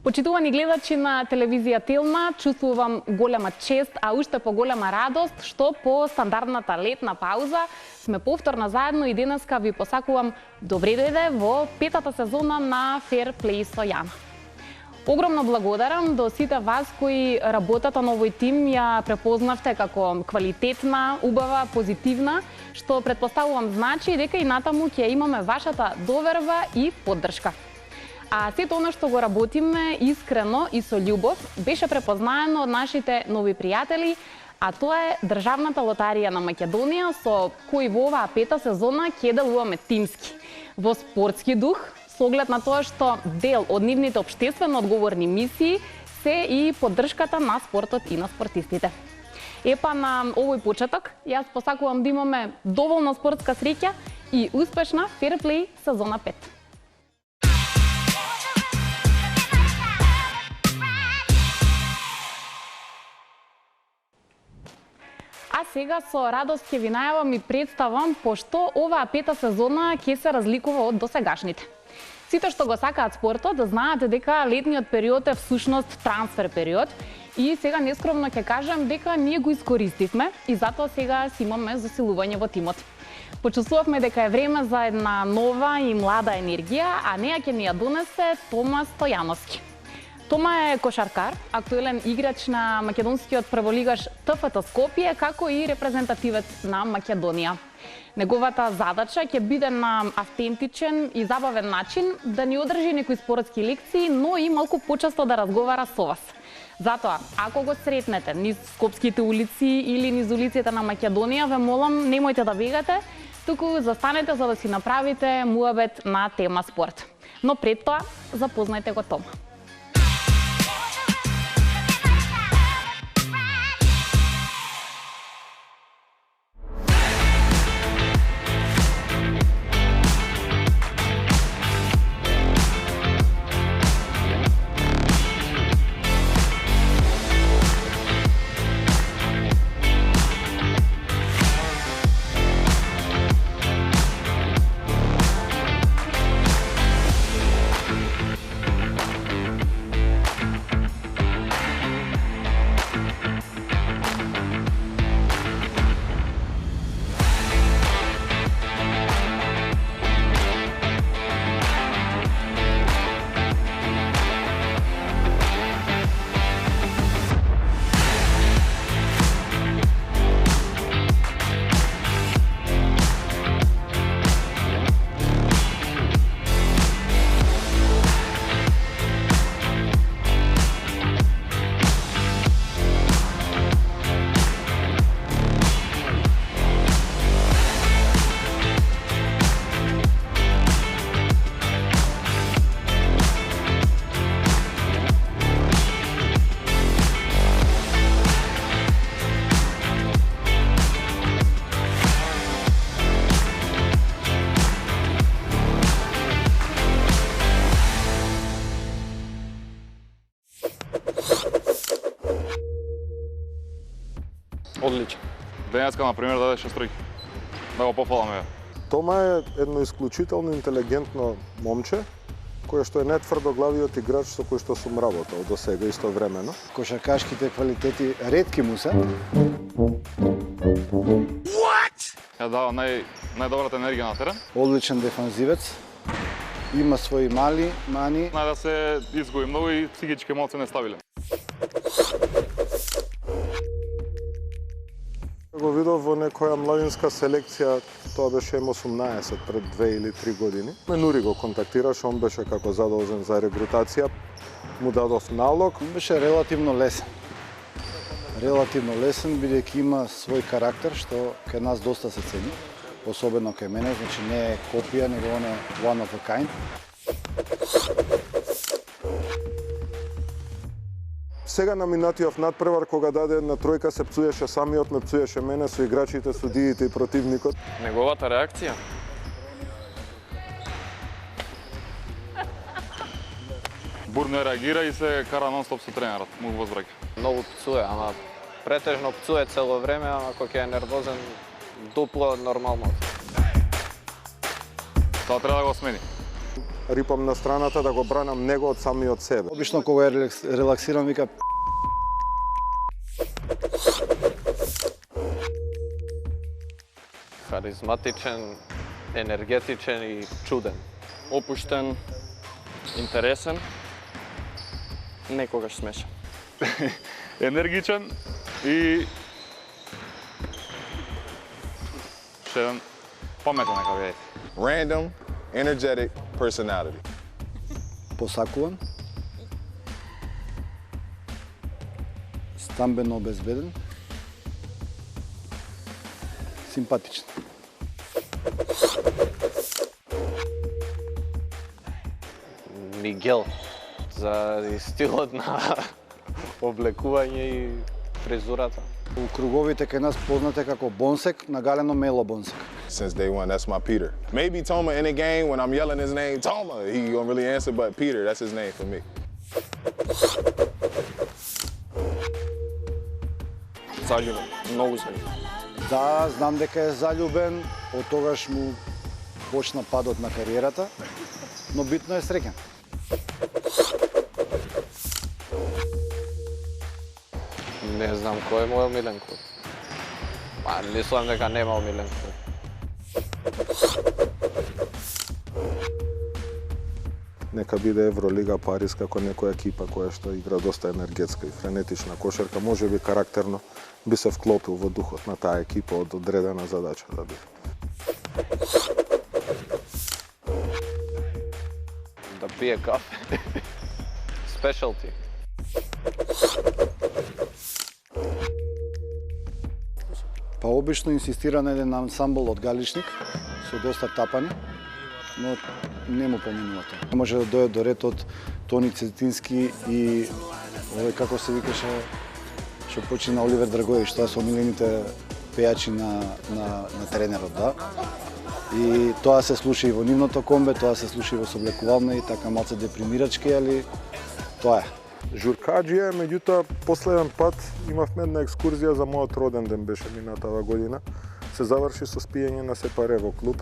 Почитувани гледачи на телевизија Телма, чувствувам голема чест, а уште поголема радост што по стандардната летна пауза сме повторно заедно и денеска ви посакувам добре дојде во петата сезона на Fair Play со Јана. Огромно благодарам до сите вас кои работата на овој тим ја препознавте како квалитетна, убава, позитивна, што претпоставувам значи дека и натаму ќе имаме вашата доверба и поддршка. А сето оно што го работиме искрено и со љубов беше препознаено од нашите нови пријатели, а тоа е Државната лотарија на Македонија, со кој во оваа пета сезона ќе делуваме тимски, во спортски дух, со оглед на тоа што дел од нивните општествено одговорни мисии се и поддршката на спортот и на спортистите. Епа на овој почеток, јас посакувам да имаме доволно спортска среќа и успешна Fair Play сезона 5. А сега со радост ќе ви најавам и представам пошто оваа пета сезона ќе се разликува од досегашните. Сите што го сакаат спортот знаат дека летниот период е всушност трансфер период и сега нескромно ќе кажам дека ние го искористивме и затоа сега си имаме засилување во тимот. Почувствувавме дека е време за една нова и млада енергија, а неа ќе ни ја донесе Тома Стојановски. Тома е кошаркар, актуелен играч на македонскиот прволигаш ТФТ Скопје, како и репрезентативец на Македонија. Неговата задача ќе биде на автентичен и забавен начин да ни одржи некои спортски лекции, но и малку почесто да разговара со вас. Затоа, ако го сретнете низ скопските улици или низ улиците на Македонија, ве молам, немојте да бегате, туку застанете за да си направите муабет на тема спорт. Но пред тоа, запознајте го Тома. Одлично. Денеска, например, дадеше стројки. Да го пофаламе. Тома е едно исклучително интелигентно момче, кое што е нетврдоглавиот играч со кој што сум работел до сега истовремено. Кошаркашките квалитети ретки му се. Ја дава најдобрата енергија на терен. Одличен дефанзивец. Има своји мали мани. Знае да се изгуби многу и психички емоции нестабилен. Го видов во некоја младинска селекција, тоа беше М18 пред 2 или 3 години. Менури го контактираше, он беше како задолжен за регрутација. Му дадов налог. Беше релативно лесен. Релативно лесен, бидејќи има свој карактер, што кај нас доста се цени. Особено кај мене, значи не е копија, него он е one of a kind. Сега на минатиот надпревар, кога даде една тројка, се пцуеше самиот, ме пцуеше мене со играчите, судиите и противникот. Неговата реакција? Бурно реагира и се кара нон-стоп со тренерот, му го возвраќа. Многу пцуе, ама претежно пцуе цело време, ама кога е нервозен, дупло нормално. Тоа треба да го смени. рипам на страната да го бранам него од самиот себе. Обично кога е релаксиран вика Харизматичен, енергетичен и чуден. Опуштен, интересен, некогаш смешен. Енергичен и ше еден паметен нека биде. Random, energetic personality. посакуван, стамбено обезбеден, симпатичен. Мигел, заради стилот на облекување и фризурата. У круговите кај нас познат е како Бонсек, нагалено Мело Бонсек. Since day one, that's my Peter. Maybe Toma in the game, when I'm yelling his name, Toma, he gonna really answer, but Peter, that's his name for me. Заљубен, многу заљубен. Да, знам дека е заљубен, од тогаш му почна падот на кариерата, но битно е среќен. Не знам кој е мојот милен клуб. Мислам дека нема милен клуб. Нека биде Евролига Париз како некоја екипа која што игра доста енергетска и френетична кошарка, можеби карактерно би се вклопил во духот на таа екипа од одредена задача да биде. Да пие кафе. Specialty. Па обично инсистира на еден ансамбл од Галичник, со доста тапани, но не му поминува тоа. Не може да дојде до ред од Тони Цетински и овој како се викаше, што почина Оливер Драгоевич, тоа се омилените пејачи на тренерот, да. И тоа се слуша и во нивното комбе, тоа се слуша и во соблекувална и така малце депримирачки, али тоа е. Журкаџија, меѓутоа, последен пат имавме една екскурзија за мојот роден ден, беше минатава година. Се заврши со спиење на сепаре во клуб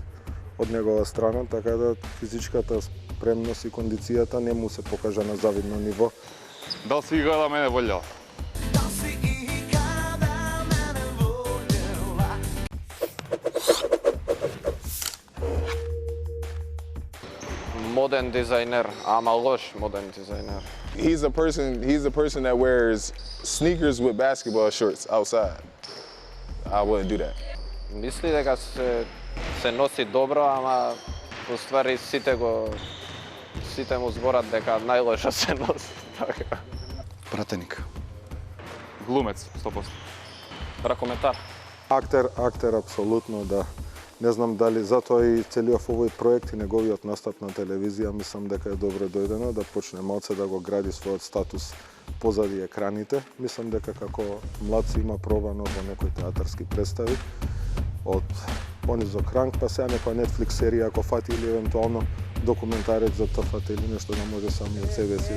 од негова страна, така да физичката спремност и кондицијата не му се покажа на завидно ниво. Дал си игра да мене волјава? Моден дизајнер, ама лош моден дизајнер. He's the person that wears sneakers with basketball shorts outside. I wouldn't do that. Мисли дека се носи добро, ама уствари сите му зборат дека најлошо се носи. Така. Пратеник. Глумец, 100%. Ракометар. Актер апсолутно, да. Не знам дали затоа и целиот овој проект и неговиот настап на телевизија, мислам дека е добро дојдено да почне малце да го гради својот статус позади екраните. Мислам дека како млад си има пробано во некои театарски представи од понизок ранг, па сега некоја Netflix серија ако фати или евентуално документарец за ТФТ или нешто да може сами од себе си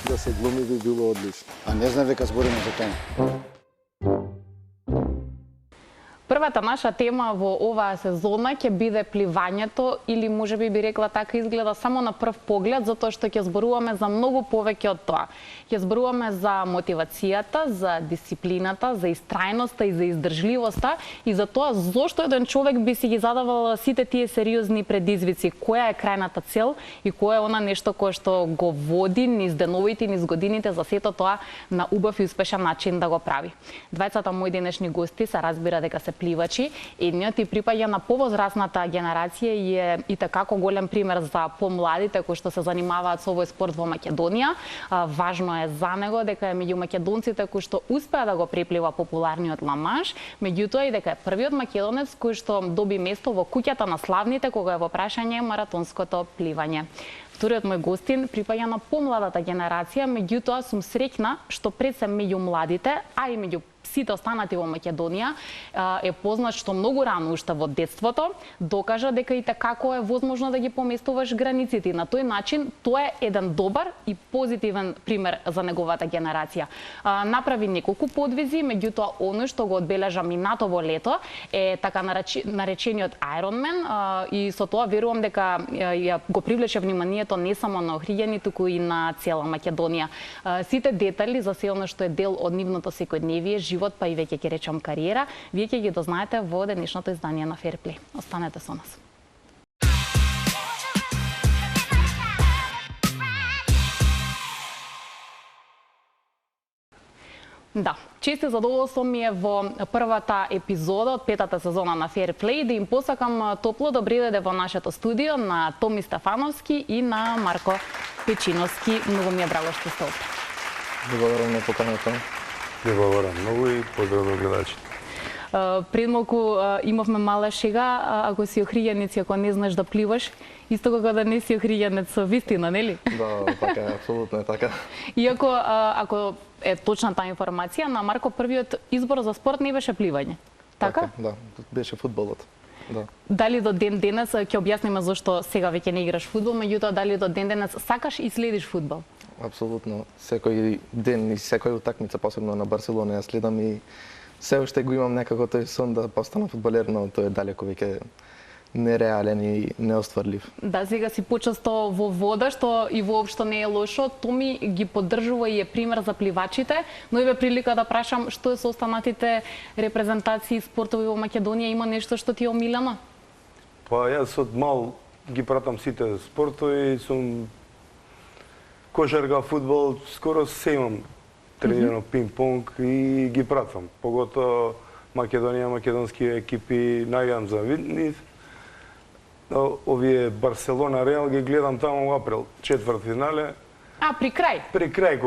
да се глуми, би било одлично. А не знам дека збориме за тоа. Првата наша тема во оваа сезона ќе биде пливањето или можеби би рекла така изгледа само на прв поглед, затоа што ќе зборуваме за многу повеќе од тоа. Ќе зборуваме за мотивацијата, за дисциплината, за истрајноста и за издржливоста и за тоа зошто еден човек би си ги задавал сите тие сериозни предизвици, која е крајната цел и кое е она нешто кое што го води низ деновите, низ годините за сето тоа на убав и успешен начин да го прави. Двајцата мои денешни гости се разбира дека се пливачи. Едниот и припаѓа на повозрасната генерација и е и такако голем пример за помладите кои што се занимаваат со овој спорт во Македонија. Важно е за него дека е меѓу македонците кои што успеа да го преплива популарниот Ла-Манш, меѓутоа и дека е првиот македонец кој што доби место во куќата на славните кога е во прашање маратонското пливање. Вториот мој гостин припаѓа на помладата генерација, меѓутоа сум среќна што пред се меѓу младите, а и меѓу сите останати во Македонија, е познат што многу рано уште во детството докажа дека и како е возможно да ги поместуваш границите. На тој начин тоа е еден добар и позитивен пример за неговата генерација. Направи неколку подвизи, меѓутоа оној што го одбележа минатово лето е така наречениот Ironman и со тоа верувам дека ја го привлече вниманието не само на Охриѓани, туку и на цела Македонија. Сите детали за се она што е дел од нивното секојдневие, живот, па и веќе ќе речам кариера, вие ќе ги дознаете во денешното издание на Fairplay. Останете со нас. Да, често задоволство ми е во првата епизода од петата сезона на Fairplay да им посакам топло добри дојде во нашето студио на Томи Стефановски и на Марко Печиновски. Многу ми е драго што сте овде. Благодарам на поканата. Ви благодарам многу и поздрав до гледачите. Пред малку имавме мала шега, ако си охријанец и ако не знаеш да пливаш, исто како да не си охријанец со вистина, нели? Да, така е, апсолутно е така. Иако, ако е точна таа информација, на Марко првиот избор за спорт не беше пливање. Така? Да, беше фудбалот. Да. Дали до ден денес, ќе објасниме зашто сега веќе не играш фудбал, меѓутоа дали до ден денес сакаш и следиш фудбал? Апсолутно. Секој ден и секоја утакмица, посебно на Барселона, ја следам и се уште го имам некако тој сон да постанам фудбалер, но тој е далеко веќе нереален и неостварлив. Да, сега си почесто во вода, што и воопшто не е лошо. Томи ги поддржува и е пример за пливачите, но еве прилика да прашам што е со останатите репрезентации спортови во Македонија, има нешто што ти е омилено? Па јас од мал ги пратам сите спортови, сум кошарка, фудбал, скоро се имам тренирано пинг-понг и ги пратам. Погото Македонија, македонски екипи, најавам за нив. Овие Барселона, Реал ги гледам таму во април, четвртфинале. При крај? При крај,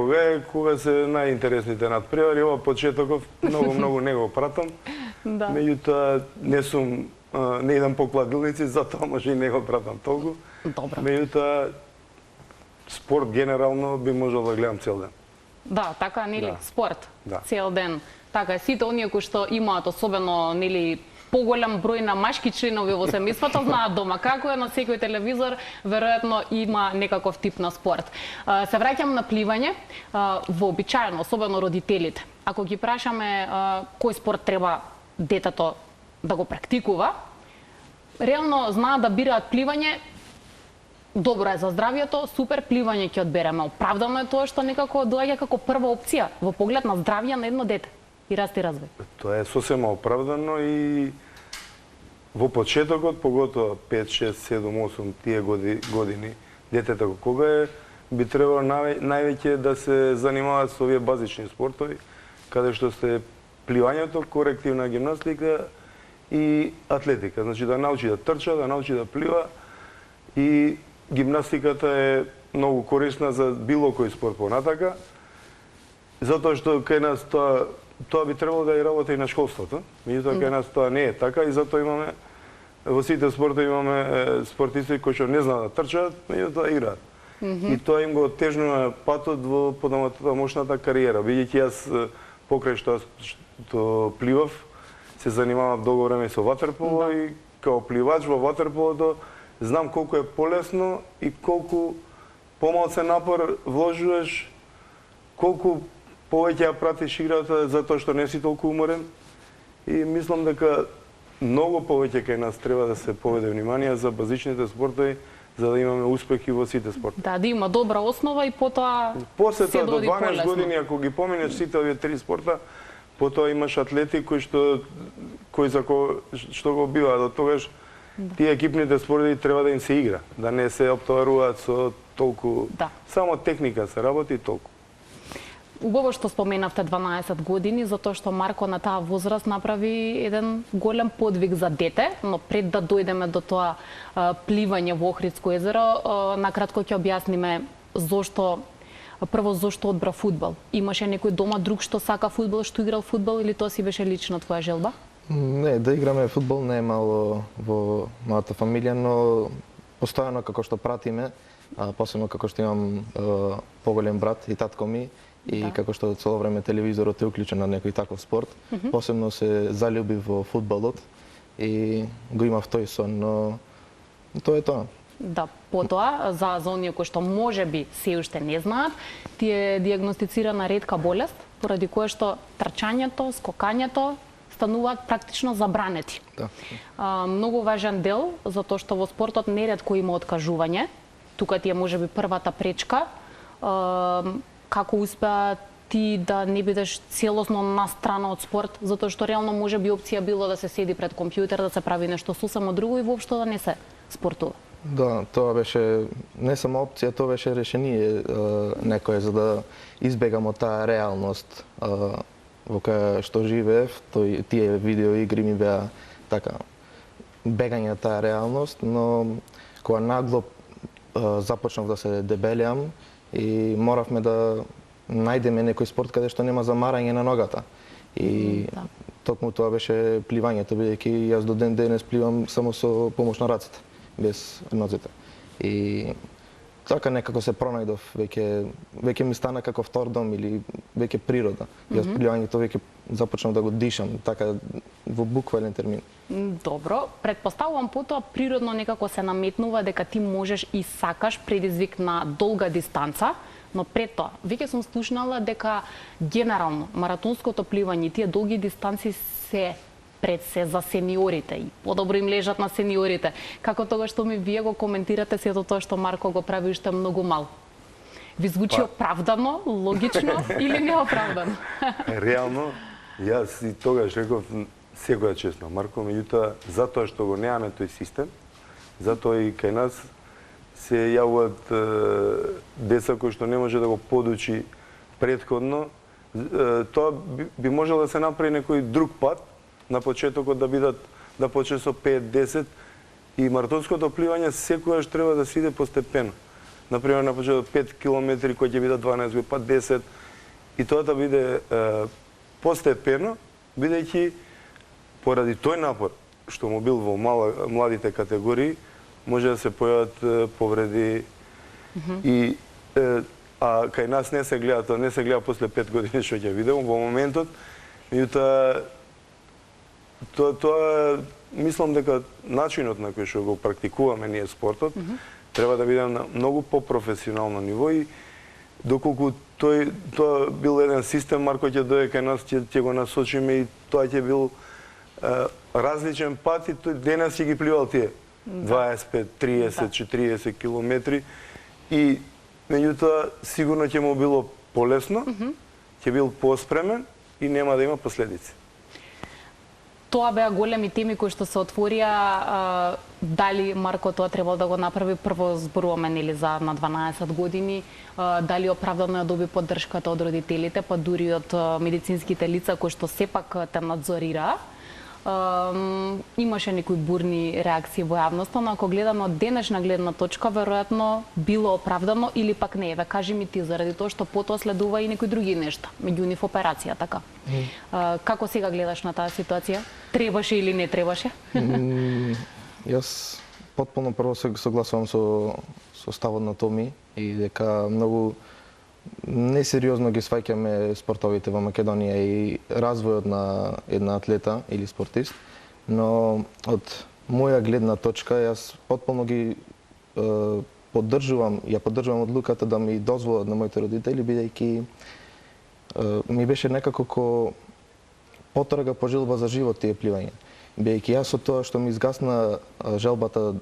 кога се најинтересните надпревари, ова почетоков многу не го пратам. Да. Меѓутоа не идам по кладилници, затоа може и не го пратам толку. Добро. Меѓутоа спорт генерално би можел да гледам цел ден. Да, така нели, Да. спорт Да. цел ден. Така сите оние кои што имаат особено нели поголем број на машки членови во семејството знаат дома како е на секој телевизор, веројатно има некаков тип на спорт. Се враќам на пливање, вообичаено, особено родителите. Ако ги прашаме кој спорт треба детето да го практикува, реално знаат да бираат пливање. Добро е за здравјето, супер, пливање ќе одбереме. Оправдано е тоа што некако доаѓа како прва опција во поглед на здравје на едно дете и раст и развој. Тоа е сосема оправдано и во почетокот, поготоа 5, 6, 7, 8 тие години, детето кога е, би требало највеќе да се занимаваат со овие базични спортови, каде што се пливањето, корективна гимнастика и атлетика. Значи да научи да трча, да научи да плива и гимнастиката е многу корисна за било кој спорт понатака, затоа што кај нас тоа би требало да и работи и на школството. Меѓутоа кај нас тоа не е така и затоа имаме во сите спортови имаме спортисти кои што не знаат да трчаат, меѓутоа играат. И тоа им го оттежнува патот во подамошната кариера. Бидејќи јас покрај што пливав, се занимавав долго време со ватерполо и као пливач во ватерполото знам колку е полесно и колку помалце напор вложуваш, колку повеќе ја пратиш играта затоа што не си толку уморен. И мислам дека многу повеќе кај нас треба да се поведе внимание за базичните спортови, за да имаме успехи во сите спортови. Да има добра основа и потоа После се тоа до доади 12 полесно. години ако ги поминеш сите овие три спорта, потоа имаш атлети кои што го биваат до тогаш. Тие екипните спортови треба да им се игра, да не се оптоваруваат со толку... Да. Само техника се работи и толку. Убаво што споменавте 12 години, затоа што Марко на таа возраст направи еден голем подвиг за дете, но пред да дојдеме до тоа пливање во Охридско езеро, накратко ќе објасниме зошто одбра фудбал. Имаше некој дома друг што сака фудбал, што играл фудбал или тоа си беше лично твоја желба? Не, да играме фудбал не е мало во мојата фамилија, но постојано како што пратиме, посебно како што имам поголем брат и татко ми, и како што цело време телевизорот е уклучен на некој таков спорт, посебно се залюбив во фудбалот и го имав тој сон, но тоа е тоа. Да, потоа, за оние кои што можеби се уште не знаат, ти е диагностицирана ретка болест, поради кое што трчањето, скокањето стануваат практично забранети. Да. Многу важен дел, затоа што во спортот неретко има откажување. Тука ти е можеби првата пречка. Како успеа ти да не бидеш целосно настрана од спорт, затоа што реално можеби опција било да се седи пред компјутер, да се прави нешто сосема друго и воопшто да не се спортува. Да, тоа беше не само опција, тоа беше решение некое за да избегам од таа реалност во која што живеев. Тие видеоигри ми беа така бегање од таа реалност, но кога нагло започнав да се дебелеам и моравме да најдеме некој спорт каде што нема замарање на ногата. И токму тоа беше пливањето, бидејќи јас до ден денес пливам само со помош на рацете, без нозете. И така некако се пронајдов, веќе ми стана како втор дом или веќе природа. Јас пливањето веќе започнав да го дишам, така во буквален термин. Добро, претпоставувам потоа природно некако се наметнува дека ти можеш и сакаш предизвик на долга дистанца, но пред тоа, веќе сум слушнала дека генерално маратонското пливање и тие долги дистанци се пред се за сениорите и подобро им лежат на сениорите. Како тоа што ми вие го коментирате сето тоа што Марко го прави уште многу мал? Ви звучи оправдано, логично или неоправдано? Реално, јас и тогаш реков секоја чест на Марко, меѓутоа затоа што го немаме тој систем, затоа и кај нас се јавуваат деца кои што не може да го подучи претходно. Тоа би можело да се направи некој друг пат, на почетокот да почне со 5-10 и маратонското пливање секогаш треба да се иде постепено. Например, на почеток 5 километри кои ќе бидат 12, па 10 и тоа да биде постепено, бидејќи поради тој напор што му бил во младите категории, може да се појават повреди и кај нас не се гледа тоа, не се гледа после 5 години што ќе видиме во моментот, меѓутоа тоа мислам дека начинот на кој што го практикуваме ние спортот треба да биде на многу по-професионално ниво и доколку тоа бил еден систем, Марко ќе дојде кај нас, ќе го насочиме и тоа ќе бил различен пат и тој денес ќе ги пливал тие 25, 30, 40 километри и меѓутоа сигурно ќе му било полесно, ќе бил поспремен и нема да има последици. Тоа беа големи теми кои што се отворија. Дали Марко тоа требало да го направи, прво зборуваме нели за на 12 години, дали оправдано ја доби поддршката од родителите, па дури од медицинските лица кои што сепак те надзорираа. Имаше некои бурни реакции во јавноста, но ако гледаме од денешна гледна точка, веројатно било оправдано или пак не. Еве, кажи ми ти, заради тоа што потоа следува и некои други нешта, меѓу нив операција, така. Како сега гледаш на таа ситуација? Требаше или не требаше? Јас потполно прво се согласувам со ставот на Томи и дека многу несериозно ги сваќаме спортовите во Македонија и развојот на една атлета или спортист, но од моја гледна точка јас потполно ги поддржувам одлуката да ми дозволат на моите родители, бидејќи ми беше некако ко потрага по желба за живот тие пливање. Бидејќи јас со тоа што ми изгасна желбата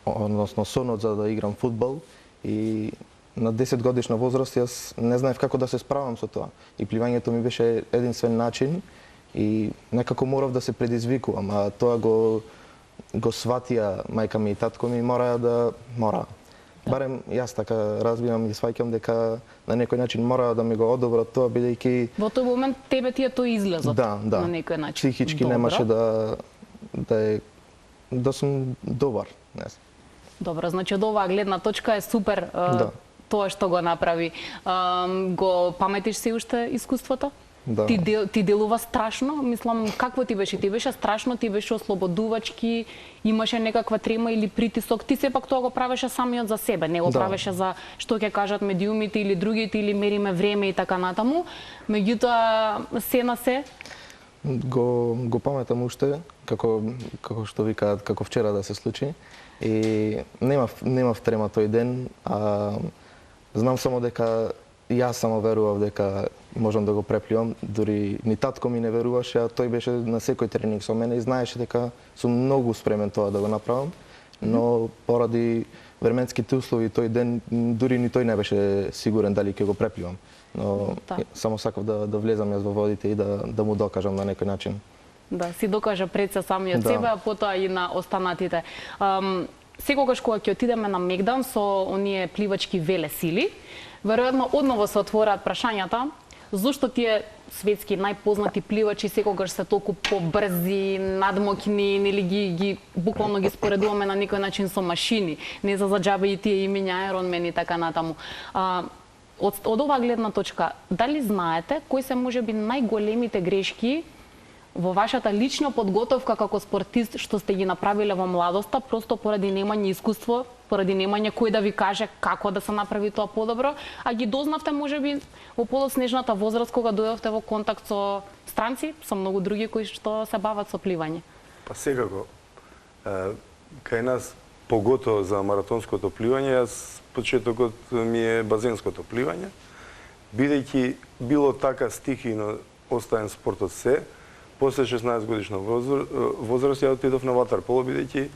односно сонот за да играм фудбал и на 10 годишна возраст јас не знаев како да се справам со тоа. И пливањето ми беше единствен начин и некако морав да се предизвикувам, а тоа го сватија мајка ми и татко ми, барем јас така разбирам и сваќам дека на некој начин мора да ми го одобрат тоа, бидејќи во тој момент тебе ти е тој излезот на некој начин. Психички немаше да сум добар. Добро, значи од оваа гледна точка е супер тоа што го направи. Го паметиш се уште искуството? Да. Ти делува страшно? Мислам, какво ти беше? Ти беше страшно, ти беше ослободувачки, имаше некаква трема или притисок? Ти сепак тоа го правеше самиот за себе, не го правеше за што ќе кажат медиумите или другите, или мериме време и така натаму. Меѓутоа, се на се? Го паметам уште, како што викаат, како вчера да се случи. И немав трема тој ден, а знам само дека јас само верував дека можам да го препливам, дури ни татко ми не веруваше, а тој беше на секој тренинг со мене и знаеше дека сум многу спремен тоа да го направам, но поради временските услови тој ден дури ни тој не беше сигурен дали ќе го препливам. Но само сакав да влезам јас во водите и да му докажам на некој начин. Да, си докажа пред се самиот себе, а потоа и на останатите. Секогаш кога ќе отидеме на Мегдан со оние пливачки велесили, веројатно одново се отвораат прашањата зошто тие светски најпознати пливачи секогаш се толку побрзи, надмокни, нели ги буквално ги споредуваме на некој начин со машини. Не за џабе и тие имиња Ironman и така натаму. Од оваа гледна точка, дали знаете кои се можеби најголемите грешки во вашата лична подготовка како спортист што сте ги направиле во младоста, просто поради немање искуство, поради немање кој да ви каже како да се направи тоа подобро, а ги дознавте можеби во подоцнежната возраст кога дојдовте во контакт со странци, со многу други кои што се бават со пливање? Па секако. Кај нас, поготово за маратонското пливање, јас почетокот ми е базенското пливање. Бидејќи било така стихино оставен спортот се, после 16 годишна возраст ја отидов на ватерполо, бидејќи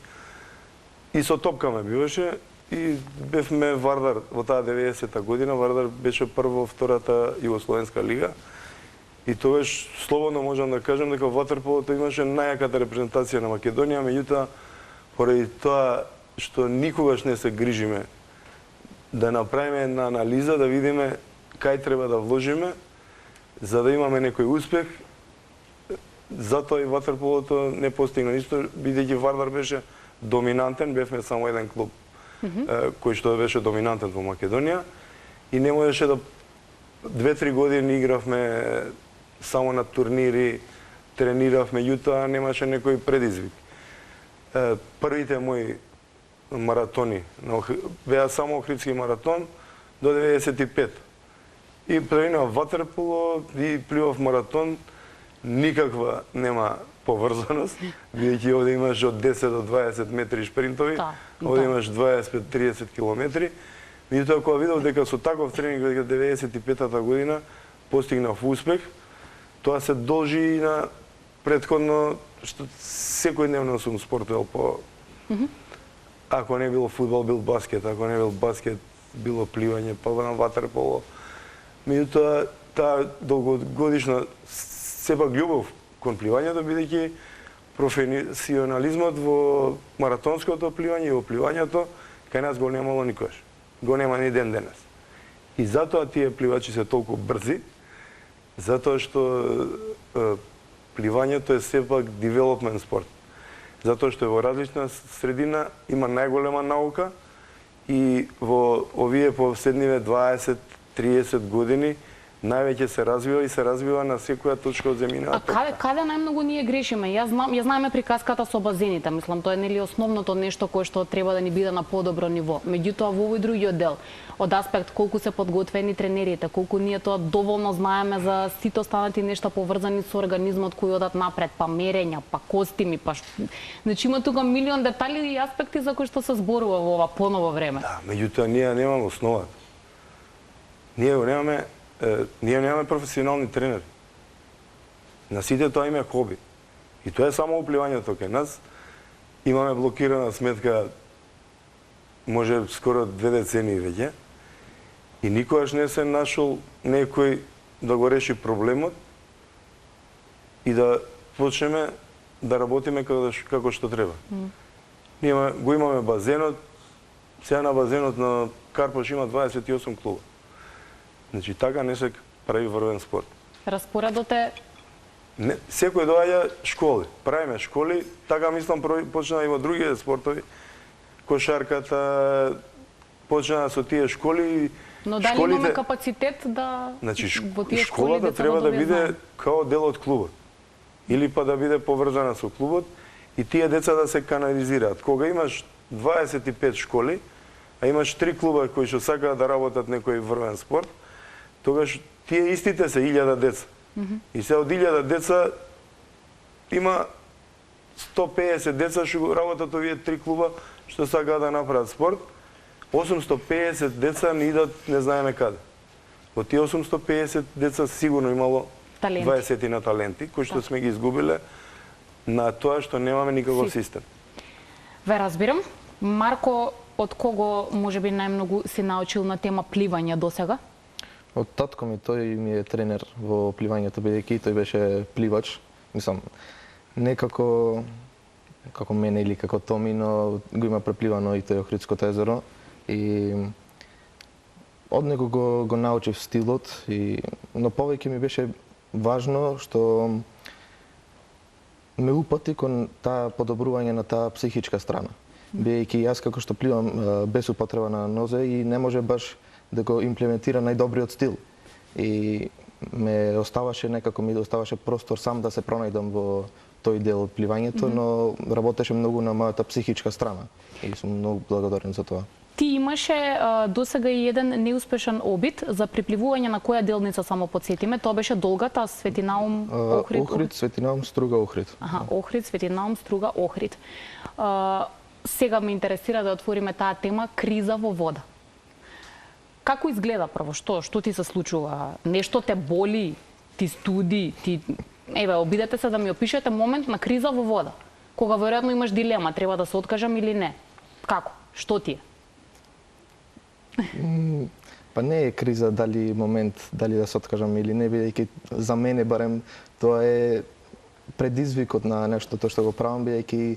и со топка ме биваше и бевме Вардар во таа 90-та година. Вардар беше прво втората југословенска лига и тогаш слободно можам да кажам дека ватерполото имаше најаката репрезентација на Македонија, меѓутоа поради тоа што никогаш не се грижиме да направиме една анализа, да видиме кај треба да вложиме за да имаме некој успех. Затоа и ватерполото не постигна ништо, бидејќи Вардар беше доминантен, бевме само еден клуб кој што беше доминантен во Македонија и не можеше да 2-3 години игравме само на турнири, трениравме, меѓутоа немаше некој предизвик. Првите мои маратони беа само Охридски маратон до 95. И преминав ватерполо и пливав маратон, никаква нема поврзаност, бидејќи овде имаш од 10 до 20 метри шпринтови, овде имаш 25-30 километри. Меѓутоа кога видов дека со таков тренинг дека 95-та година постигнав успех, тоа се должи и на претходно што секојдневно сум спортувал по ако не бил фудбал, бил баскет, ако не бил баскет, било пливање, па на ватерполо. Меѓутоа таа долгогодишна сепак љубов кон пливањето, бидејќи професионализмот во маратонското пливање и во пливањето кај нас го немало никогаш. Го нема ни ден денес. И затоа тие пливачи се толку брзи, затоа што пливањето е сепак девелопмент спорт. Затоа што во различна средина има најголема наука и во овие последниве 20-30 години највеќе се развива и се развива на секоја точка од земјината. А каде најмногу ние грешиме? Ја знаеме приказката со базените, мислам тоа е нели основното нешто кое што треба да ни биде на подобро ниво. Меѓутоа во овој другиот дел, од аспект колку се подготвени тренерите, колку ние тоа доволно знаеме за сите останати нешта поврзани со организмот кои одат напред, па мерења, па костими, па значи има тука милион детали и аспекти за кои што се зборува во ова поново време. Да, меѓутоа ние немаме основата. Ние немаме професионални тренери. На сите тоа име хоби. И тоа е само пливањето кај нас. Имаме блокирана сметка може скоро 2 децении веќе. И никогаш не се нашол некој да го реши проблемот и да почнеме да работиме како што треба. Ние го имаме базенот, сега на базенот на Карпош има 28 клуба. Значи така не се прави врвен спорт. Распоредот е секој доаѓа школи. Правиме школи, така мислам почна и во другите спортови. Кошарката почна со тие школи Но дали имаме капацитет да Значи, во тие школи школата треба да биде као дел од клубот. Или па да биде поврзана со клубот и тие деца да се канализираат. Кога имаш 25 школи, а имаш 3 клуба кои што сакаат да работат некој врвен спорт, тогаш тие истите се 1000 деца. И се од 1000 деца има 150 деца што работат овие 3 клуба што сакаат да направат спорт. 850 деца не идат не знаеме каде. Од тие 850 деца сигурно имало 20 на таленти, кои што сме ги изгубиле на тоа што немаме никаков систем. Ве разбирам. Марко, од кого можеби најмногу си научил на тема пливање досега? Од татко ми, тој ми е тренер во пливањето, бидејќи тој беше пливач. Мислам, некако како мене или како Томи, но го има препливано и тој Охридското езеро. И од него го научив стилот, но повеќе ми беше важно што ме упати кон таа подобрување на таа психичка страна. Бидејќи јас како што пливам без употреба на нозе и не може баш да го имплементира најдобриот стил. И ми оставаше простор сам да се пронајдам во тој дел од пливањето, но работеше многу на мојата психичка страна и сум многу благодарен за тоа. Ти имаше досега и еден неуспешен обид за припливување на која делница, само подсетиме, тоа беше долгата Светинаум Охрид. Охрид, Светинаум, Струга, Охрид. Охрид, Светинаум, Струга, Охрид. Сега ме интересира да отвориме таа тема криза во вода. Како изгледа прво? Што ти се случува? Нешто те боли? Ти студи? Обидете се да ми опишете момент на криза во вода. Кога веројатно имаш дилема, треба да се откажам или не. Како? Што ти е? Па не е криза дали да се откажам или не, бидејќи за мене барем тоа е предизвикот на нештото што го правам, бидејќи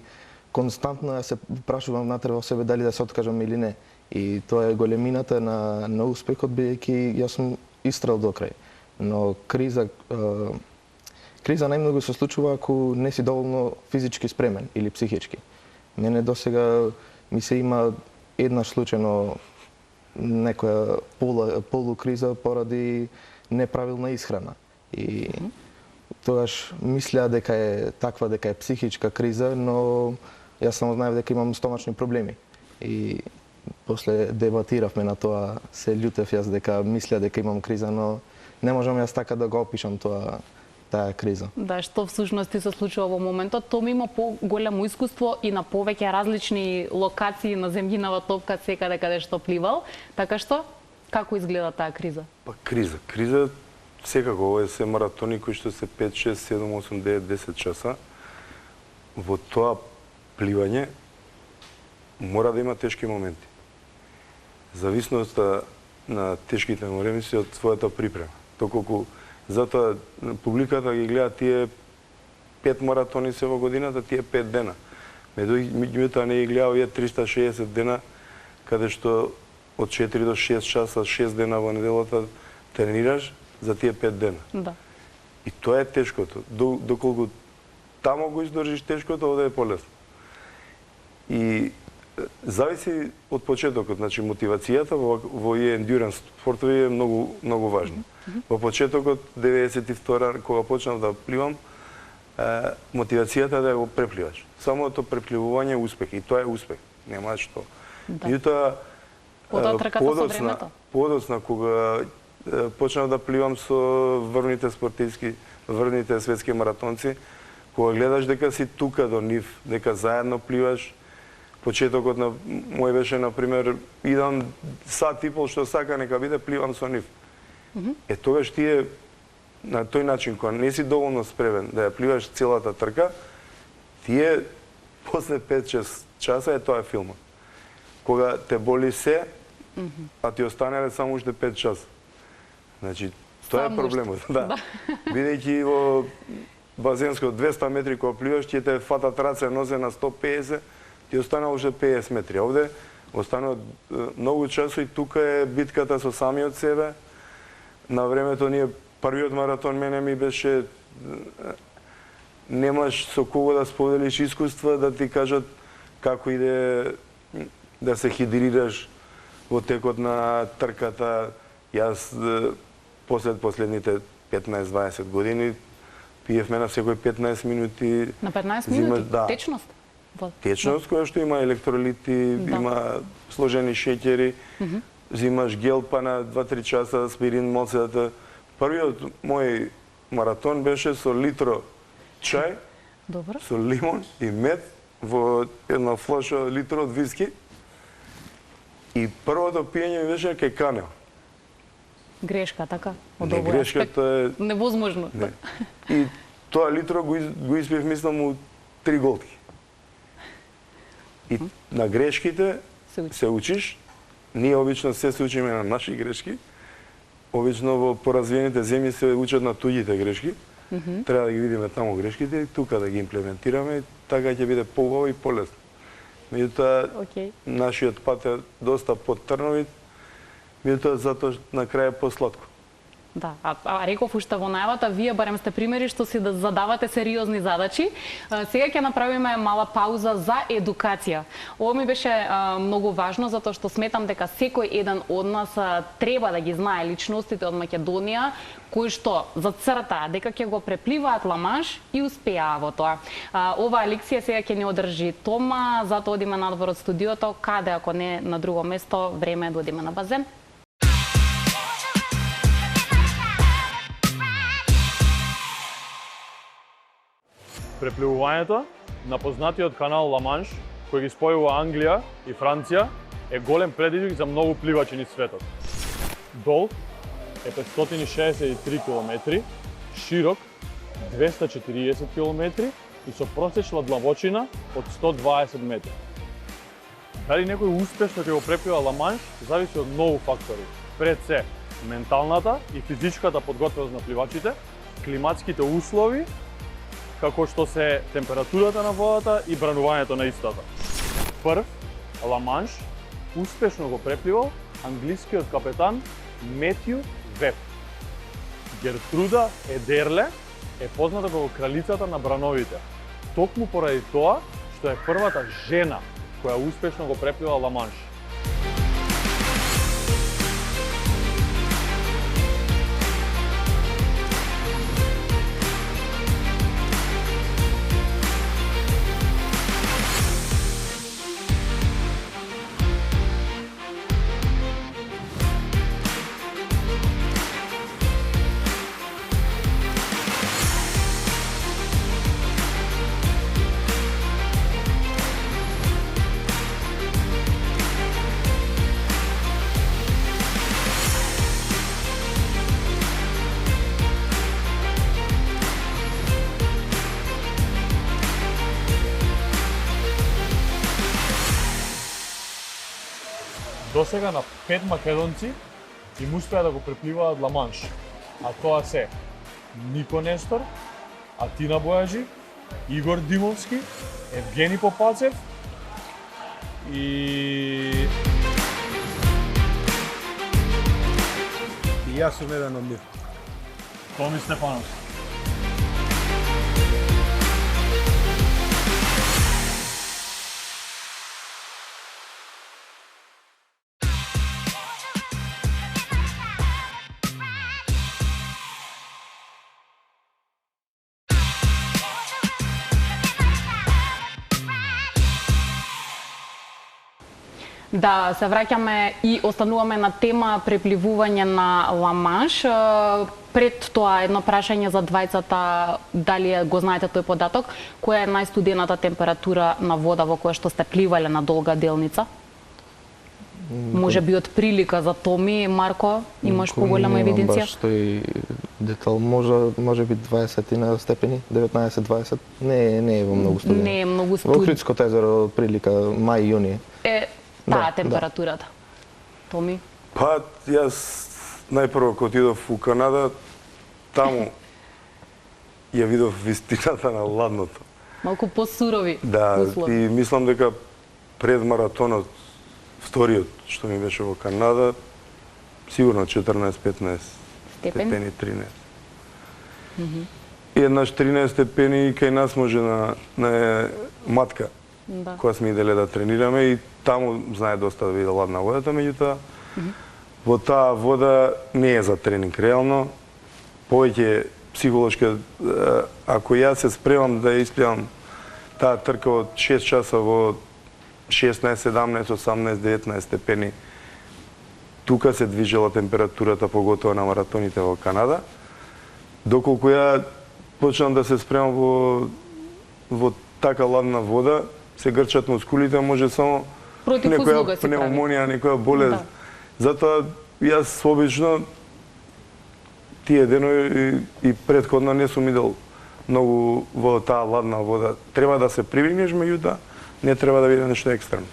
константно ја се прашувам внатре во себе дали да се откажам или не. И тоа е големината на успехот, бидејќи јас сум истрел до крај. Но криза најмногу се случува ако не си доволно физички спремен или психички. Мене досега ми се има еднаш случајно некоја полукриза поради неправилна исхрана. И тогаш мислеа дека е психичка криза, но јас само знаев дека имам стомачни проблеми. И после дебатиравме на тоа, се љутев јас дека мисля дека имам криза, но не можам јас така да го опишам таа криза. Да, што всушност ти се случува во моментот? Томи има поголемо искуство и на повеќе различни локации на земјинава топка секаде каде што пливал. Така што, како изгледа таа криза? Па криза секако, ова се маратони кои што се 5, 6, 7, 8, 9, 10 часа. Во тоа пливање мора да има тешки моменти. Зависноста на тешките моменти од својата припрема. Доколку затоа публиката ги гледа тие 5 маратони се во годината, тие 5 дена. Меѓутоа не ги гледа овие 360 дена, каде што од 4 до 6 часа, 6 дена во неделата тренираш за тие 5 дена. Да. И тоа е тешкото. Доколку тамо го издржиш тешкото, овде е полесно. И зависи од почетокот, значи мотивацијата во ендюранс спортови е многу важна. Во почетокот 92 кога почнав да пливам, мотивацијата да го препливаш. Самото препливување е успех и тоа е успех. Нема што. Меѓутоа подоцна кога почнав да пливам со врвните светски маратонци, кога гледаш дека си тука до нив, дека заедно пливаш. Почетокот на мој беше, например, идам сат и пол, што сака нека биде, пливам со нив. Тогаш тие, на тој начин, кога не си доволно спремен да ја пливаш целата трка, тие, после 5-6 часа е тоа филмот. Кога те боли се, а ти останеле само уште 5 часа. Значи, тоа е проблемот. Да. Бидејќи во базенско 200 метри кога пливаш, ти те фатат раце, нозе на 150, ти останува уште 50 метри. Овде останува многу часо и тука е битката со самиот себе. На времето првиот маратон мене ми беше немаш со кого да споделиш искуства, да ти кажат како иде да се хидрираш, во текот на трката. Јас последните 15-20 години пиевме на секој 15 минути. На 15 минути? Да. Течност? Течност која што има електролити, има сложени шеќери, взимаш гел па на 2-3 часа аспирин моцата. Првиот мој маратон беше со литро чај, со лимон и мед во една флаша литро од виски. И првото пиење ми беше кај канел. Грешка, така? Не, грешката е... Невозможно. Не. И тоа литро го испив, мислам, у 3 голтки. И на грешките се учиш. Ние обично се учиме на наши грешки. Обично во поразвиените земји се учат на туѓите грешки. Треба да ги видиме таму грешките и тука да ги имплементираме, така ќе биде поубаво и полесно. Меѓутоа, нашиот пат е доста подтрновит, меѓутоа затоа на крај е посладко. Да, а реков уште во најавата, вие барем сте примери што си да задавате сериозни задачи. Сега ќе направиме мала пауза за едукација. Ова ми беше многу важно, затоа што сметам дека секој еден од нас треба да ги знае личностите од Македонија, кои што зацртаа дека ќе го препливаат Ла-Манш и успеаа во тоа. Оваа лекција сега ќе ни одржи Тома, затоа одиме надвор од студиото, каде ако не на друго место, време е да одиме на базен. Препливувањето на познатиот канал Ла-Манш, кој ги спојува Англија и Франција, е голем предизвик за многу пливачи низ светот. Долг е 563 км, широк 240 км и со просечна длабочина од 120 метри. Дали некој успешно ќе го преплива Ла-Манш зависи од многу фактори. Пред се, менталната и физичката подготвеност на пливачите, климатските услови, како што се температурата на водата и бранувањето на истата. Прв, Ла-Манш успешно го препливал англискиот капетан Метју Веб. Гертруда Едерле е позната како кралицата на брановите. Токму поради тоа што е првата жена која успешно го преплива Ла-Манш. Досега на 5 македонци им успеа да го препливаат Ла-Манш, а тоа се Нико Нестор, Атина Бојаджи, Игор Димовски, Евгени Попацев и јас сум еден од нив. Томи Стефанов. Да, се враќаме и остануваме на тема препливување на Ла-Манш. Пред тоа едно прашање за двајцата, дали го знаете тој податок, која е најстудената температура на вода во која што сте пливале на долга делница? Може би од прилика за Томи, Марко, имаш поголема евиденција? Баш тој детал, може би 20 степени, 19-20, не е во многу студено. Не е многу Во Охридското езеро прилика мај-јуни. Таа температурата. Томи? Па, јас најпрво кога отидов у Канада, таму ја видов вистината на ладното. Малку посурови услови. И мислам дека пред маратонот, вториот што ми беше во Канада, сигурно 14-15 степени, 13. И еднаш 13 степени кај нас може на матка Да. кога сме иделе да тренираме и таму знае доста да биде ладна водата, меѓутоа во таа вода не е за тренинг реално, повеќе психолошка, ако јас се спремам да исплевам таа трка од 6 часа во 16, 17, 18, 19 степени, тука се движела температурата, поготово на маратоните во Канада, доколку ја почнам да се спремам во така ладна вода, се грчат мускулите, може само некоја пневмонија, некоја болест. Да. Затоа јас обично тие денови и претходно не сум идел многу во таа ладна вода. Треба да се привикнеш, меѓутоа не треба да биде нешто екстремно.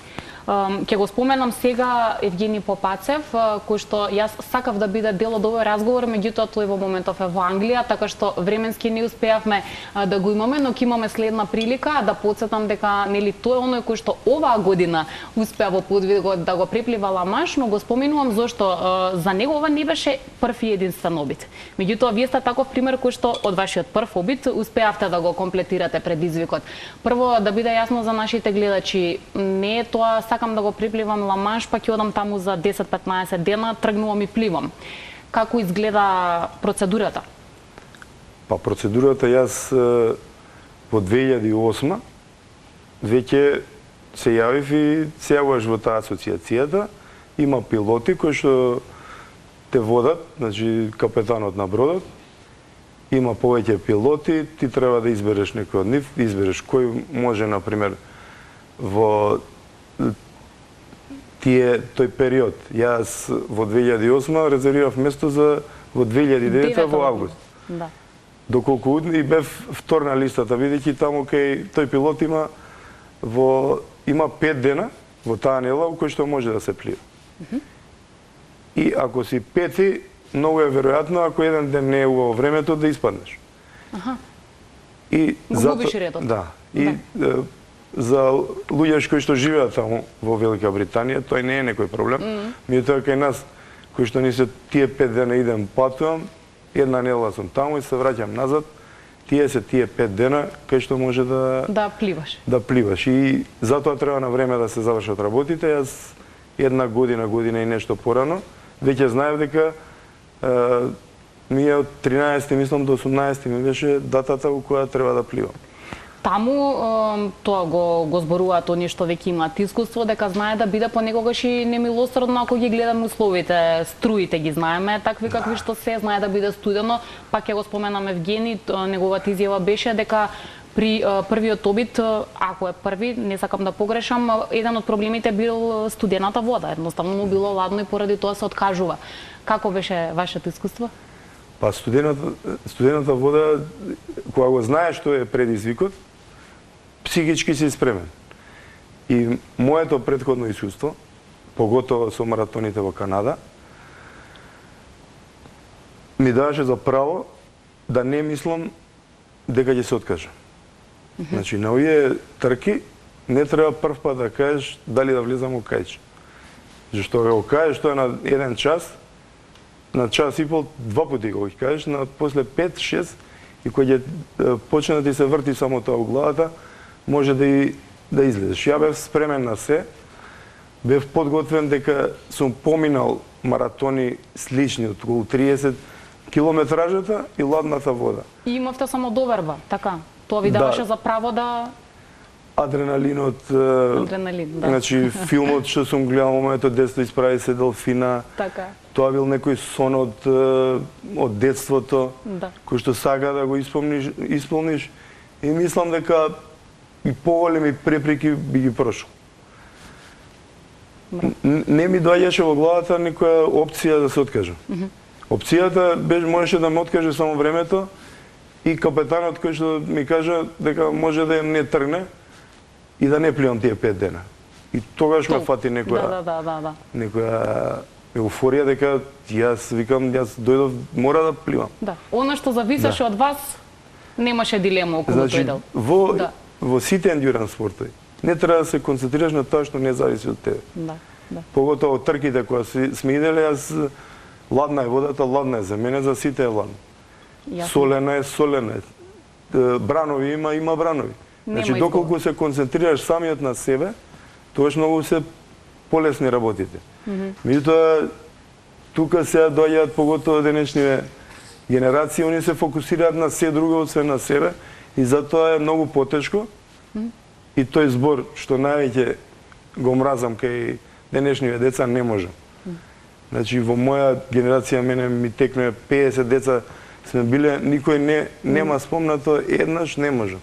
Ќе го споменам сега Евгени Попацев, кој што јас сакав да биде дел од овој разговор, меѓутоа тој во моментов е во Англија, така што временски не успеавме да го имаме, но ќе имаме следна прилика да потсетам дека нели тој е оној кој што оваа година успеа во подвигот да го преплива Ла-Манш, но го споменувам зашто за него ова не беше прв и единствен обид. Меѓутоа вие сте таков пример кој што од вашиот прв обид успеавте да го комплетирате предизвикот. Прво да биде јасно за нашите гледачи, не е тоа сакам да го припливам Ла-Манш, па ќе одам таму за 10-15 дена, тргнувам и пливам. Како изгледа процедурата? Па процедурата јас во 2008 веќе се јавив и се јавуваш во таа асоциацијата. Има пилоти кои што те водат, значи капетанот на бродот. Има повеќе пилоти, ти треба да избереш некој од нив, избереш кој може, например, во тој период. Јас во 2008 резервирав место за во 2009 во август. Да. Доколку и бев втор на листата, бидејќи таму кај тој пилот има 5 дена во таа недела кој што може да се плива. И ако си пети, многу е веројатно ако еден ден не е убаво времето да испаднеш. И губиш редот. Да. И за луѓе кои што живеат таму во Велика Британија, тој не е некој проблем. Меѓутоа кај нас, кои што ни се тие 5 дена идем патувам, една недела сум таму и се враќам назад, тие 5 дена кај што може да пливаш. Да пливаш. И затоа треба на време да се завршат работите. Јас една година и нешто порано, веќе знаев дека ми е од 13 мислам до 18 ми беше датата во која треба да пливам. Таму тоа го зборуваат они што веќе имаат искуство, дека знае да биде понекогаш и немилосредно ако ги гледаме условите, струите ги знаеме, такви какви што се, знае да биде студено, пак ќе го споменам Евгени, неговата изјава беше дека при првиот обид, ако е први, не сакам да погрешам, еден од проблемите бил студената вода, едноставно му било ладно и поради тоа се откажува. Како беше вашето искуство? Па студената вода, кога го знаеш што е предизвикот, психички си спремен. И моето претходно искуство, поготово со маратоните во Канада, ми даваше за право да не мислам дека ќе се откажам. Значи, на овие трки не треба прв пат да кажеш дали да влезам во кајче. Зашто го кажеш тоа на еден час, на час и пол, 2 пати го кажеш, на после 5-6 и кога ќе почне да ти се врти само тоа во главата, може да излезеш. Ја бев спремен на се, бев подготвен дека сум поминал маратони слични од околу 30 километражата и ладната вода. И имавте само доверба, така? Тоа ви даваше за право да... Адреналинот, да. Значи, филмот што сум гледал моментот детство исправи се делфина. Така. Тоа бил некој сон од детството, кој што сака да го исполниш. И мислам дека и поголеми препреки би ги прошол. Не ми доаѓаше во главата никоја опција да се откажам. Опцијата можеше да ме откаже само времето и капетанот кој што ми кажа дека може да не тргне и да не пливам тие 5 дена. И тогаш ме фати некоја еуфорија дека јас дојдов, мора да пливам. Да. Она што зависеше од вас, немаше дилема околу тој дел. Во сите ендюранс спортови не треба да се концентрираш на тоа што не зависи од тебе. Поготово трките кои сме иделе, ладна е водата, ладна е за мене, за сите е ладна. Солена е солена. Бранови има бранови. Нема Значи, доколку се концентрираш самиот на себе, тогаш многу се полесни работите. Меѓутоа, тука се доаѓаат поготово денешниве генерации, они се фокусираат на се друго освен на себе и затоа е многу потешко. И тој збор што највеќе го мразам кај денешниве деца не можам. Значи во моја генерација мене ми текнува 50 деца сме биле, никој нема спомнато еднаш не можам.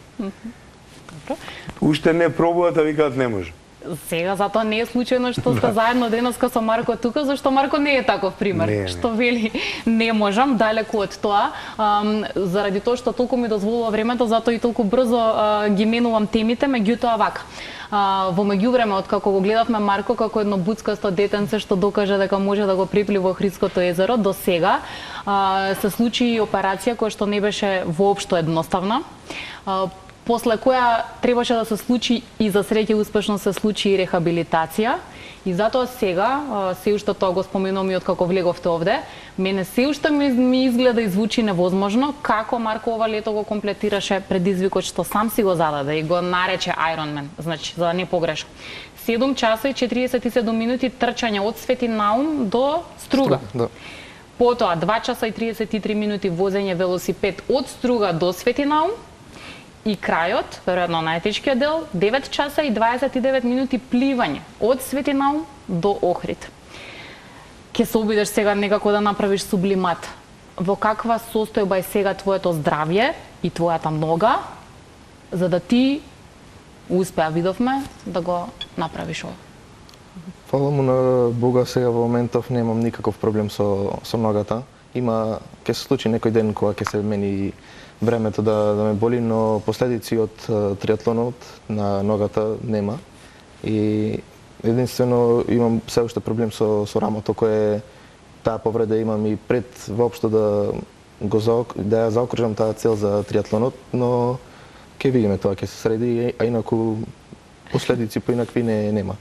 Уште не пробуваат, а викаат не можам. Сега затоа не е случајно што сте заедно денеска со Марко тука, зашто Марко не е таков пример. Не. Што вели не можам, далеку од тоа. Заради тоа што толку ми дозволува времето, затоа и толку брзо ги менувам темите, меѓутоа вака. Во меѓувреме, откако го гледавме Марко како едно буцкасто детенце што докажа дека може да го припли во Охридското езеро, до сега се случи операција која што не беше воопшто едноставна. После која требаше да се случи и за среќа успешно се случи и рехабилитација. И затоа сега, се уште тоа го споменувам и откако влеговте овде, мене се уште ми изгледа и звучи невозможно како Марко ова лето го комплетираше предизвикот што сам си го зададе и го нарече Ironman, значи за да не погрешам. 7 часа и 47 минути трчање од Свети Наум до Струга. Да. Потоа 2 часа и 33 минути возење велосипед од Струга до Свети Наум. И крајот, веројатно најтешкиот дел, 9 часа и 29 минути пливање од Свети Наум до Охрид. Ке се обидеш сега некако да направиш сублимат. Во каква состојба е сега твоето здравје и твојата нога, за да ти успеа, видовме, да го направиш ова? Фала му на Бога, сега во моментов немам никаков проблем со ногата. Ќе се случи некој ден кога ќе се мени времето да ме боли, но последици од триатлонот на ногата нема. И единствено имам се уште проблем со рамото, кој таа повреда имам и пред воопшто да ја заокружам таа цел за триатлонот, но ќе видиме тоа, ќе се среди, а инаку последици поинакви нема.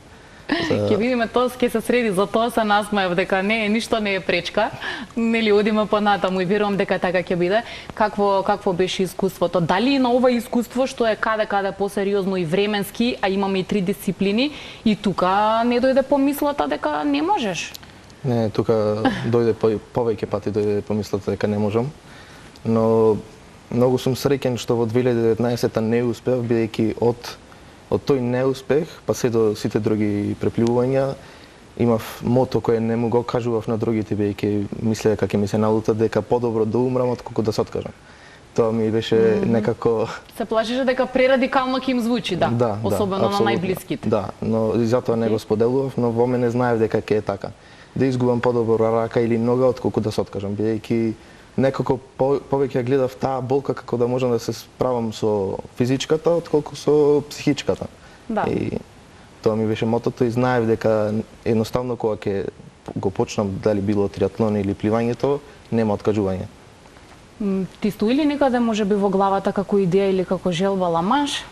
Ќе видиме тоа, ќе се среди, за тоа се насмеав дека ништо не е пречка. Нели одиме понатаму и верувам дека така ќе биде. Какво беше искуството? Дали на ова искуство што е каде посериозно и временски, а имаме и 3 дисциплини, и тука не дојде помислата дека не можеш? Не, тука дојде повеќе пати дојде помислата дека не можам. Но многу сум среќен што во 2019 не успеав, бидејќи од тој неуспех, па се до сите други препливувања, имав мото кое не му го кажував на другите, бидејќи мислеа дека ќе ми се налутат дека подобро да умрам отколку да се откажам. Тоа ми беше некако... Се плашеше дека прерадикално ќе им звучи, да, особено на најблиските. Да, но и затоа не го споделував, но во мене знаев дека ќе е така. Да изгубам подобро рака или нога отколку да се откажам, бидејќи некако повеќе гледав таа болка како да можам да се справам со физичката отколку со психичката. Да. И тоа ми беше мотото и знаев дека едноставно кога ќе го почнам, дали било триатлон или пливањето, нема откажување. Ти стои ли некаде можеби во главата како идеја или како желба Ла-Манш?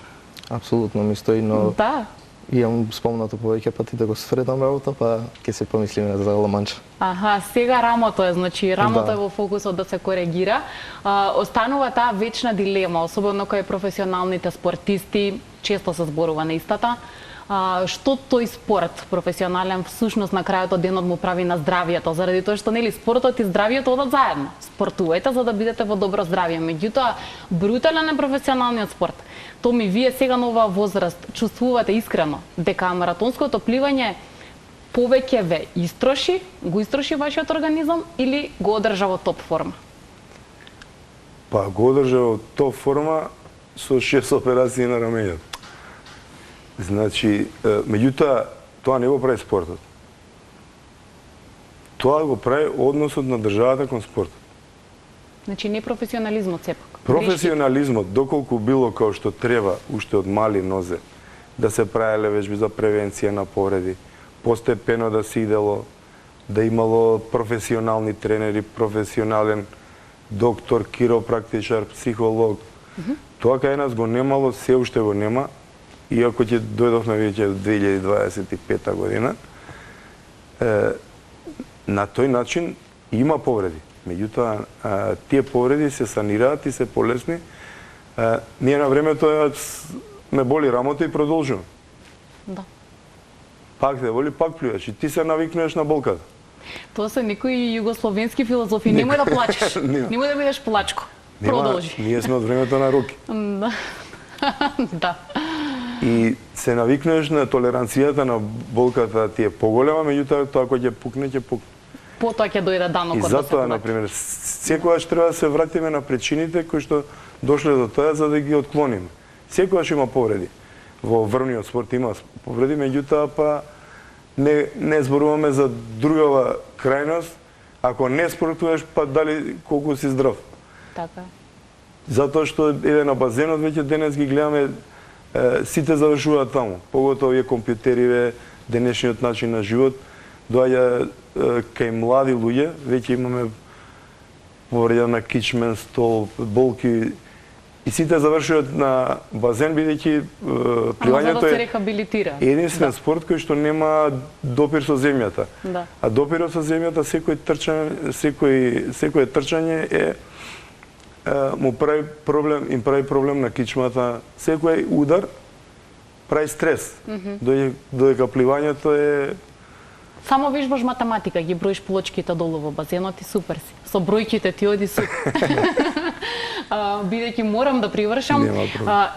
Апсолутно ми стои, но да. Имам спомнато повеќе пати да го средам работа, па ќе се помислиме за Ла-Манш. Аха, сега рамото е, значи рамото е во фокусот да се коригира. Останува таа вечна дилема, особено кај професионалните спортисти, често се зборува на истата. Што тој спорт професионален всушност на крајот од денот му прави на здравието, заради тоа што нели спортот и здравието одат заедно. Спортувајте за да бидете во добро здравје, меѓутоа брутален е професионалниот спорт. Томи, вие сега на оваа возраст чувствувате искрено дека маратонското пливање повеќе ве го истроши вашиот организам или го одржа во топ форма? Па го одржа во топ форма со 6 операции на рамењето. Значи, меѓутоа, тоа не го прави спортот. Тоа го прави односот на државата кон спортот. Значи, не професионализмот сепак. Професионализмот, доколку било како што треба, уште од мали нозе, да се правеле вежби за превенција на повреди, постепено да се идело, да имало професионални тренери, професионален доктор, киропрактичар, психолог. Тоа кај нас го немало, се уште го нема, иако ќе дојдовме веќе во 2025 година. На тој начин има повреди. Меѓутоа, тие повреди се санираат и се полесни. Ние на времето ме боли рамото и продолжувам. Да. Пак те боли, пак плюеш и ти се навикнуваш на болката. Тоа се некои југословенски филозофи. Немој да плачеш. Немој да бидеш плачко. Продолжи. Ние сме од времето на Роки. Да. Да. И се навикнуваш на толеранцијата на болката ти е поголема, меѓутоа тоа кога ќе пукне, ќе пукне. Потоа ќе дојде данокот да се затоа, например, секогаш треба да се вратиме на причините кои што дошле до тоа за да ги отклониме. Секогаш има повреди. Во врвниот спорт има повреди, меѓутоа па не зборуваме за другава крајност. Ако не спортуваш, па дали колку си здрав. Така. Затоа што еве на базенот веќе денес ги гледаме сите завршуваат таму. Поготово е компјутериве, денешниот начин на живот доаѓа кај млади луѓе, веќе имаме повреда на кичмен, стол, болки и сите завршуваат на базен бидејќи пливањето е рехабилитира. Единствен спорт кој што нема допир со земјата. Да. А допирот со земјата секој трчање е му прави проблем на кичмата. Секој удар прави стрес. Додека пливањето е само вежбаш математика, ги броиш плочките долу во базенот и супер си. Со бројките ти оди супер. Бидејќи морам да привршам,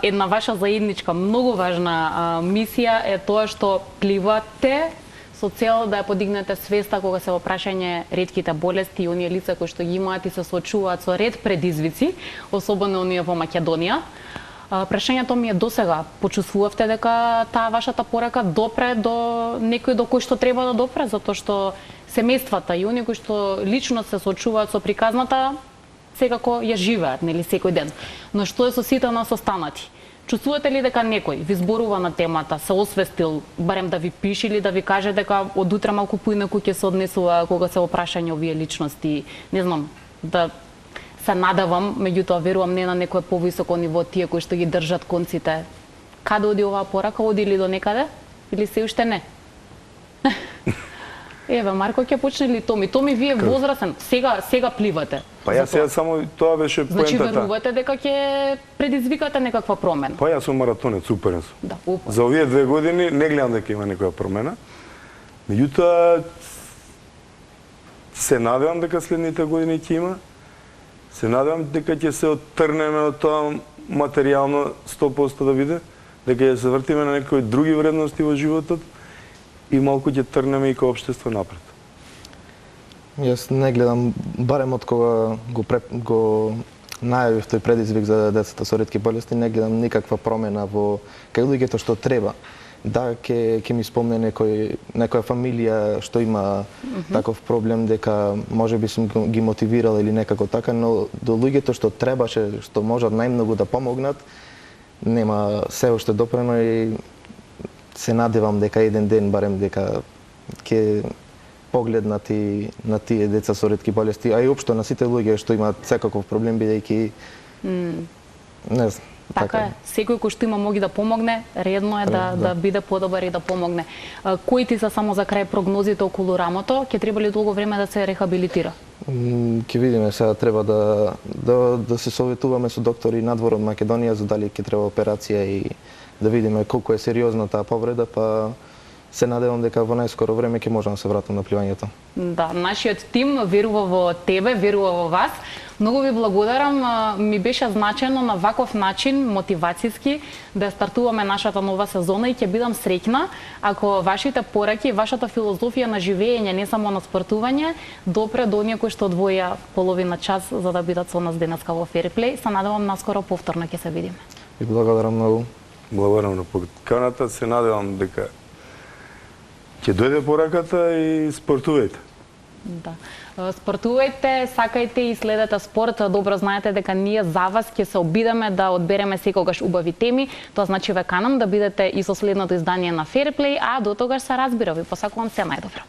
една ваша заедничка, многу важна мисија е тоа што пливате со цел да ја подигнете свеста кога се во прашање ретките болести и оние лица кои што ги имаат и се соочуваат со ред предизвици, особено оние во Македонија. Прашањето ми е досега, почувствувавте дека таа вашата порака допре до некој до кој што треба да допре, затоа што семејствата и оние кои што лично се соочуваат со приказната секако ја живеат, нели, секој ден. Но што е со сите нас останати? Чувствувате ли дека некој ви зборува на темата, се освестил, барем да ви пише или да ви каже дека од утре малку поинаку ќе се однесува кога се опрашање овие личности? Не знам, да се надевам, меѓутоа верувам не на некое повисоко ниво тие кои што ги држат конците. Каде оди оваа порака? Оди ли до некаде? Или се уште не? Еве, Марко ќе почне ли Томи? Томи, вие возрасен, сега пливате. Па јас сега само тоа беше поентата. Значи верувате дека ќе предизвикате некаква промена? Па јас сум маратонец, уперен сум. Да, упа. За овие 2 години не гледам дека има некоја промена. Меѓутоа се надевам дека следните години ќе има. Се надевам дека ќе се оттрнеме од тоа материјално 100% да биде, дека ќе се вртиме на некои други вредности во животот и малку ќе трнеме и како општество напред. Јас не гледам, барем од кога го најавив тој предизвик за децата со ретки болести, не гледам никаква промена во кај луѓето што треба. Да, ќе ми спомне некоја фамилија што има таков проблем, дека можеби сум ги мотивирал или некако така, но до луѓето што требаше, што можат најмногу да помогнат, нема се уште допрено и се надевам дека еден ден барем дека ќе погледнат и на тие деца со ретки болести, а и општо на сите луѓе што имаат секаков проблем, бидејќи не знам. Така е. Секој кој што има моги да помогне, редно е да биде подобар и да помогне. Кои ти се само за крај прогнозите околу рамото, ќе треба ли долго време да се рехабилитира? Ќе видиме, сега треба да се советуваме со доктори надвор од Македонија за дали ќе треба операција и да видиме колку е сериозна таа повреда, па се надевам дека во најскоро време ќе можам да се вратам на пливањето. Да, нашиот тим верува во тебе, верува во вас. Многу ви благодарам, ми беше значено на ваков начин, мотивацијски, да стартуваме нашата нова сезона и ќе бидам среќна ако вашите пораки, вашата филозофија на живење, не само на спортување, допре до оние кои што одвоја половина час за да бидат со нас денеска во Ферплей. Се надевам наскоро повторно ќе се видиме. Ви благодарам многу. Благодарам на поканата, се надевам дека ќе дојде пораката и спортувајте. Да. Спортувајте, сакајте и следете спорт. Добро знаете дека ние за вас ќе се обидеме да одбереме секогаш убави теми. Тоа значи ве канам да бидете и со следното издание на Fairplay, а до тогаш се разбира, ви посакувам се најдобро.